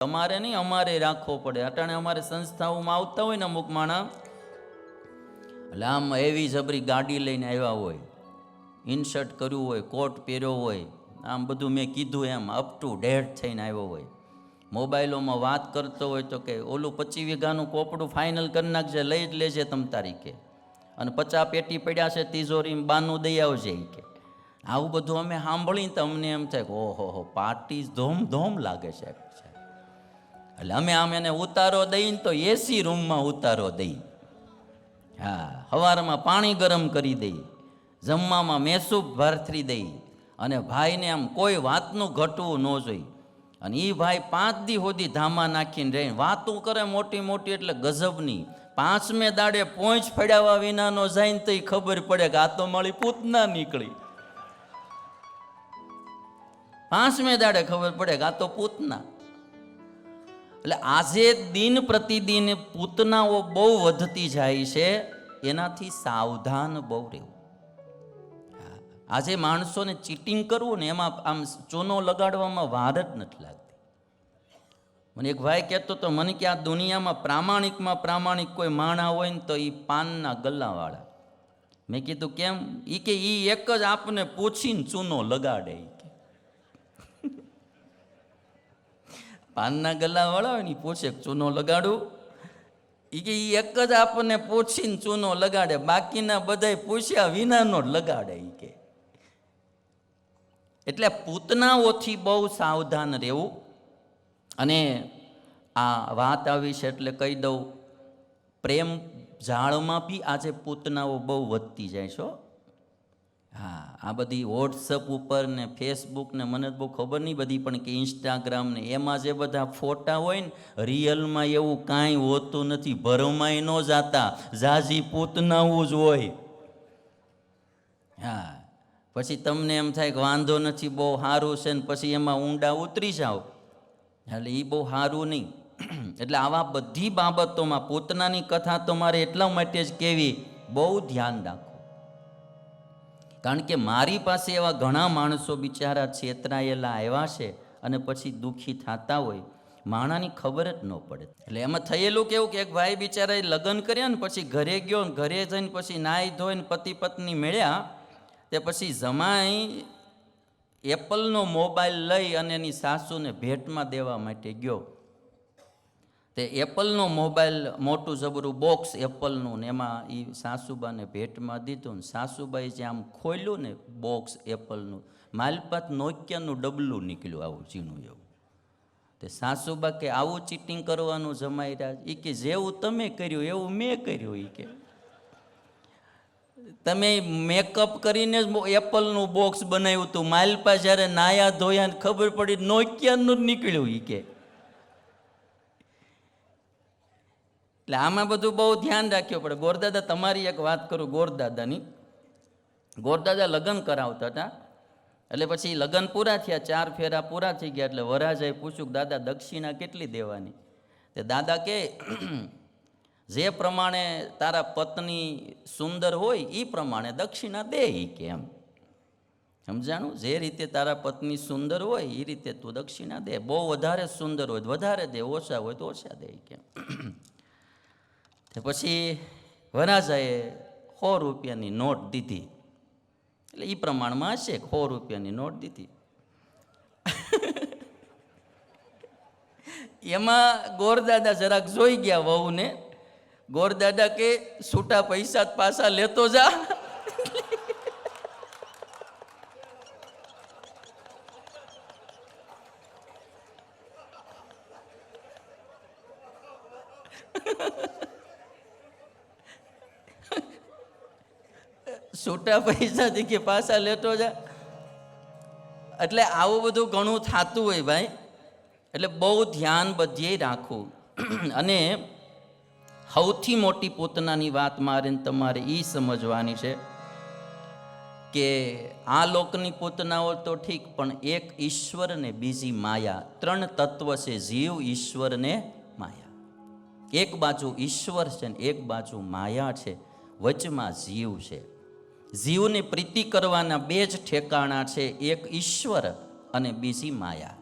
તમારે નહીં, અમારે રાખવો પડે. અટાણે અમારે સંસ્થાઓમાં આવતા હોય ને અમુક માણા, એટલે આમ એવી જબરી ગાડી લઈને આવ્યા હોય, ઇન્સર્ટ કર્યું હોય, કોટ પહેર્યો હોય, આમ બધું મેં કીધું એમ અપ ટુ ડેટ થઈને આવ્યો હોય. મોબાઈલોમાં વાત કરતો હોય તો કે ઓલું 25 વીઘાનું કોપડું ફાઇનલ કરી નાખજે, લઈ જ લેજે તમ તારીખે, અને 50 પેટી પડ્યા છે તિજોરી, બાનું દઈ આવજે કે. આવું બધું અમે સાંભળીને તો અમને એમ થાય કે ઓહો પાર્ટી ધોમ લાગે છે. એટલે અમે આમ એને ઉતારો દઈને તો એસી રૂમમાં ઉતારો દઈ, હા, સવારમાં પાણી ગરમ કરી દઈ, જમવામાં મેસૂબ ભરથરી દઈ, અને ભાઈને આમ કોઈ વાતનું ઘટવું ન જોઈ. અને એ ભાઈ 5 દી સુધી ધામા નાખીને રહીને વાતું કરે મોટી મોટી, એટલે ગજબની. 5મે દાડે પોંચ ફેડાવા વિનાનો જાય ને તો એ ખબર પડે કે આ તો મારી પૂતના નીકળી. 5મે દાડે ખબર પડે કે આ તો પૂતના. એટલે આજે દિન પ્રતિદિન પૂતનાઓ બહુ વધતી જાય છે, એનાથી સાવધાન બહુ રહેવું. આજે માણસોને ચીટિંગ કરવું ને એમાં આમ ચૂનો લગાડવામાં વાર જ નથી લાગતી. મને એક ભાઈ કહેતો તો, મને કે આ દુનિયામાં પ્રામાણિક કોઈ માણા હોય ને તો એ પાનના ગલ્લાવાળા. મેં કીધું કેમ? એ કે એ એક જ આપને પૂછીને ચૂનો લગાડે. પાનના ગલ્લાવાળા હોય ને પૂછે ચૂનો લગાડું, એ કે એક જ આપણને પૂછીને ચૂનો લગાડે, બાકીના બધા પૂછ્યા વિનાનો જ લગાડે એ કે. એટલે પૂતનાઓથી બહુ સાવધાન રહેવું. અને આ વાત આવી છે એટલે કહી દઉં, પ્રેમ જાળમાં બી આજે પૂતનાઓ બહુ વધતી જાય છે. હા, આ બધી વોટ્સઅપ ઉપર ને ફેસબુક ને મને બહુ ખબર નહીં બધી, પણ કે ઇન્સ્ટાગ્રામ ને એમાં જે બધા ફોટા હોય ને, રિયલમાં એવું કાંઈ હોતું નથી. ભરમાઈ ન જાતા, ઝાઝી પૂતનાઓ જ હોય. હા, પછી તમને એમ થાય કે વાંધો નથી, બહુ સારું છે, ને પછી એમાં ઊંડા ઉતરી જાઓ, એટલે એ બહુ સારું નહીં. એટલે આવા બધી બાબતોમાં પૂતનાની કથા તો મારે એટલા માટે જ કહેવી, બહુ ધ્યાન રાખો. કારણ કે મારી પાસે એવા ઘણા માણસો બિચારા છેતરાયેલા આવ્યા છે, અને પછી દુઃખી થતા હોય, માણાની ખબર જ ન પડે. એટલે એમાં થયેલું કેવું કે એક ભાઈ બિચારાએ લગ્ન કર્યા ને પછી ઘરે ગયો, ને ઘરે જઈને પછી નાહી ધોઈને પતિ પત્ની મળ્યા, તે પછી જમાઈ એપલનો મોબાઈલ લઈ અને એની સાસુને ભેટમાં દેવા માટે ગયો. તે એપલનો મોબાઈલ, મોટું જબરું બોક્સ એપલનું, ને એમાં એ સાસુબાને ભેટમાં દીધું. ને સાસુબાઈ જે આમ ખોલ્યું ને બોક્સ એપલનું, માલપાત નોકિયાનું ડબલું નીકળ્યું, આવું ઝીણું એવું. તે સાસુબા કે આવું ચીટિંગ કરવાનું જમાઈ રહ્યા? એ કે જેવું તમે કર્યું એવું મેં કર્યું. એ કે તમે મેકઅપ કરીને જ એપલનું બોક્સ બનાવ્યું હતું, માલપા જ્યારે નાયા ધોયા ખબર પડી નોકિયાનું જ નીકળ્યું. એ કે એટલે આમાં બધું બહુ ધ્યાન રાખ્યું પડે. ગોરદાદા, તમારી એક વાત કરું ગોરદાદાની. ગોરદાદા લગ્ન કરાવતા હતા, એટલે પછી લગ્ન પૂરા થયા, 4 ફેરા પૂરા થઈ ગયા, એટલે વરાજાએ પૂછ્યું કે દાદા દક્ષિણા કેટલી દેવાની? તે દાદા કે જે પ્રમાણે તારા પત્ની સુંદર હોય એ પ્રમાણે દક્ષિણા દે. કે એમ સમજાણું? જે રીતે તારા પત્ની સુંદર હોય એ રીતે તું દક્ષિણા દે. બહુ વધારે સુંદર હોય તો વધારે દે, ઓછા હોય તો ઓછા દે. કેમ? પછી વરાજાએ 100 રૂપિયાની નોટ દીધી. એટલે એ પ્રમાણમાં હશે, 100 રૂપિયાની નોટ દીધી. એમાં ગોરદાદા જરાક જોઈ ગયા વહુને. ગોરદાદા કે છૂટા પૈસા પાછા લેતો જા. છૂટા પૈસા કે પાછા લેતો જા. એટલે આવું બધું ઘણું થતું હોય ભાઈ. એટલે બહુ ધ્યાન બધે રાખવું. અને સૌથી મોટી પૂતનાની વાત મારે તમારે એ સમજવાની છે કે આ લોકની પૂતનાઓ તો ઠીક, પણ એક ઈશ્વર ને બીજી માયા, 3 તત્વ છે: જીવ, ઈશ્વર ને માયા. એક બાજુ ઈશ્વર છે ને એક બાજુ માયા છે, વચમાં જીવ છે. જીવને પ્રીતિ કરવાના 2 જ ઠેકાણા છે, એક ઈશ્વર અને બીજી માયા.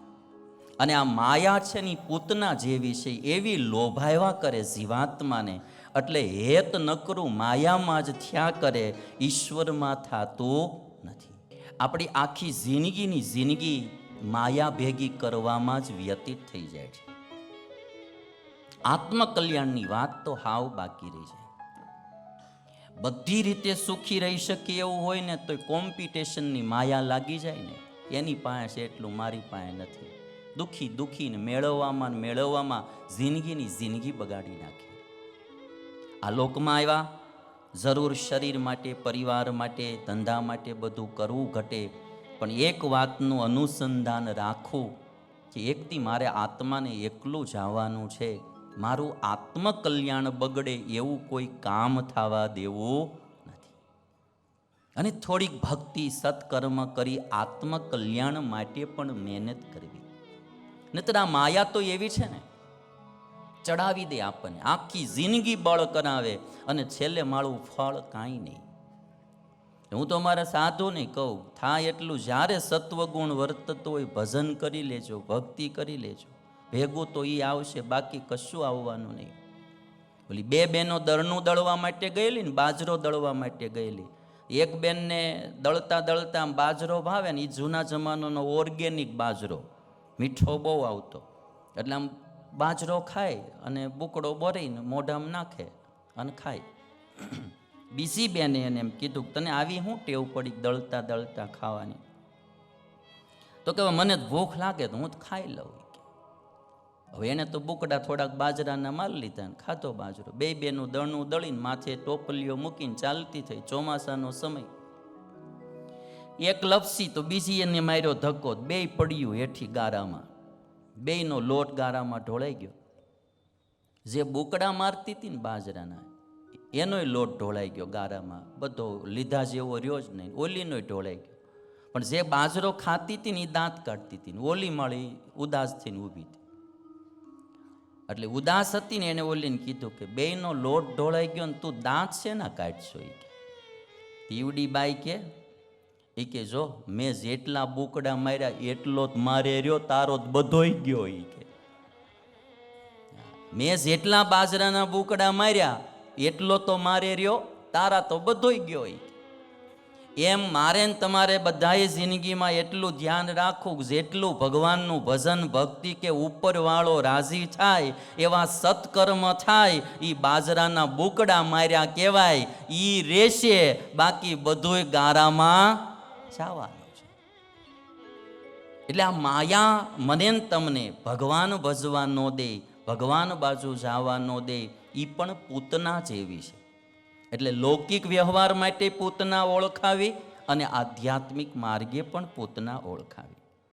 અને આ માયા છે ને ઈ પૂતના જેવી છે, એવી લોભાવ્યા કરે જીવાત્માને, એટલે હેત નકરું માયામાં જ થયા કરે, ઈશ્વરમાં થતું નથી. આપણી આખી જિંદગી માયા ભેગી કરવામાં જ વ્યતીત થઈ જાય છે. આત્મકલ્યાણની વાત તો હાવ બાકી રહી જાય. બધી રીતે સુખી રહી શકે એવું હોય ને તો કોમ્પિટિશનની માયા લાગી જાય ને, એની પાસે છે એટલું મારી પાસે નથી. દુખી ને મેળવવામાં જિંદગી બગાડી નાખી. આ લોકમાં આવ્યા, જરૂર શરીર માટે, પરિવાર માટે, ધંધા માટે બધું કરવું ઘટે, પણ એક વાતનું અનુસંધાન રાખવું કે એકથી મારે આત્માને એકલું જવાનું છે, મારું આત્મકલ્યાણ બગડે એવું કોઈ કામ થવા દેવું નથી. અને થોડીક ભક્તિ સત્કર્મ કરી આત્મકલ્યાણ માટે પણ મહેનત કરવી. નહીતર આ માયા તો એવી છે ને, ચડાવી દે આપણને, આખી જિંદગી બળ કરાવે અને છેલ્લે મારું ફળ કાંઈ નહીં. હું તો મારા સાધુને કહું, થાય એટલું જ્યારે સત્વગુણ વર્તતો હોય ભજન કરી લેજો, ભક્તિ કરી લેજો, ભેગું તો એ આવશે, બાકી કશું આવવાનું નહીં. ઓલી બે બહેનો દળનું દળવા માટે ગયેલી ને બાજરો દળવા માટે ગયેલી. એક બેનને દળતા બાજરો ભાવે ને, એ જૂના જમાનાનો ઓર્ગેનિક બાજરો, મીઠો બહુ આવતો, એટલે આમ બાજરો ખાય અને બુકડો બોરીને મોઢામાં નાખે અને ખાય. બીજી બેને એને એમ કીધું, તને આવી શું ટેવ પડી દળતા ખાવાની? તો કે મને ભૂખ લાગે તો હું ખાઈ લઉં. હવે એને તો બુકડા થોડાક બાજરાના માલ લીધા ને ખાતો બાજરો. બે બેનું દળનું દળીને માથે ટોપલીઓ મૂકીને ચાલતી થઈ. ચોમાસાનો સમય, એક લપસી તો બીજી એને માર્યો ધક્કો, બે પડ્યું હેઠી ગારામાં, બેયનો લોટ ગારામાં ઢોળાઈ ગયો. જે બુકડા મારતી હતી ને બાજરાના, એનોય લોટ ઢોળાઈ ગયો ગારામાં, બધો લીધા જેવો રહ્યો જ નહીં. ઓલીનોય ઢોળાઈ ગયો. પણ જે બાજરો ખાતી હતી ને એ દાંત કાઢતી હતી ને ઓલી માળી ઉદાસ થઈને ઊભી હતી. એટલે ઉદાસ હતી ને એને ઓલીને કીધું કે બેયનો લોટ ઢોળાઈ ગયો ને તું દાંત છે ના કાઢશો? એ કે પીવડી બાઈ કે જો મેં જેટલા બુકડા માર્યા એટલો જ મારે રહ્યો, તારો જ બધોય ગયો. એ કે મેં જેટલા બાજરાના બુકડા માર્યા એટલો તો મારે રહ્યો, તારા તો બધોય ગયો. એમ મારે ને તમારે બધાએ જિંદગીમાં એટલું ધ્યાન રાખવું, જેટલું ભગવાનનું ભજન ભક્તિ કે ઉપરવાળો રાજી થાય એવા સત્કર્મ થાય, એ બાજરાના બુકડા માર્યા કહેવાય, એ રહેશે, બાકી બધુંય ગારામાં જવાનું છે. એટલે આ માયા મને ને તમને ભગવાન ભજવા ન દે, ભગવાન બાજુ જવા ન દે, એ પણ પૂતના જેવી છે. એટલે લૌકિક વ્યવહાર માટે પૂતના ઓળખાવી અને આધ્યાત્મિક માર્ગે પણ પૂતના ઓળખાવી.